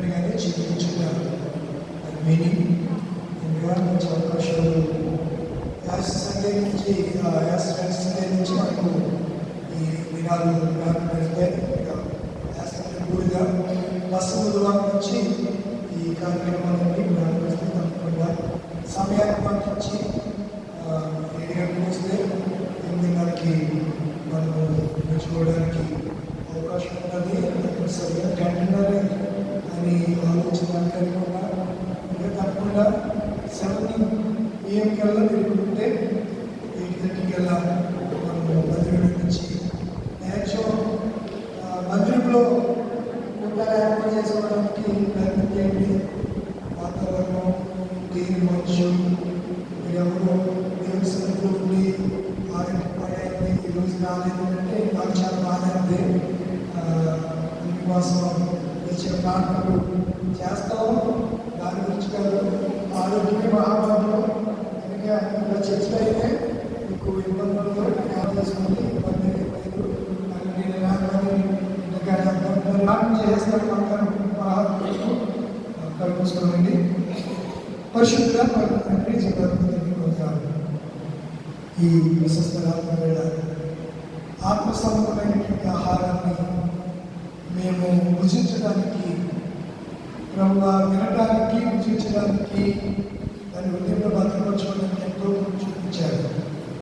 కానీ చూపించుట మీనింగ్ ఇంకా మంచి అవకాశాలు యాస్ సండే నుంచి సండే నుంచి మనకు ఈ దినాలు ప్రారంభిస్తాయి. యాస్ సండే పూర్తిగా బుధవారం నుంచి ఈ కార్యక్రమాలన్నీ ప్రారంభిస్తాయి. తప్పకుండా సమయాన్ని పాటించి 7 గంటలకు వస్తే 8:30కి మనము నేర్చుకోవడానికి అవకాశం ఉన్నది. సరిగా 10:30 అని ఆలోచించడానికి కూడా ఇంకా తప్పకుండా 7 AM కల్లా తిరుగుతుంటే 8:30 కల్లా మనము మందిరం నుంచి మ్యాక్సిమం మందిరంలో కూటాలు ఏర్పాటు చేసుకోవడానికి ప్రయత్నం చేయండి. వాతావరణం దేని మంచు ఎవరు దేవుని సన్నిధిలో ఉండి ఆరోగ్యపడైంది ఈరోజు రాలేదు అంటే నాకు చాలా బాధ ఉంది. అందుకోసం వచ్చే ప్రార్థనలు చేస్తాము. దాని గురించి కాదు, ఆరోగ్యమే మహాభాగ్యం. కనుక ఇలా చర్చలు అయితే మీకు ఇబ్బందులు చేసుకుని ఇబ్బంది లేదు. నేను ప్రార్థన చేస్తాను. మహాత్ములకు కలుపుకోండి. పరిశుద్ధ తండ్రి జీవితాన్ని పొందాలి. ఈ ప్రశస్త రాత్రి వేళ ఆత్మసంబంధమైనటువంటి ఆహారాన్ని మేము భుజించడానికి, వినడానికి, భుజించడానికి దాని హృదయంలో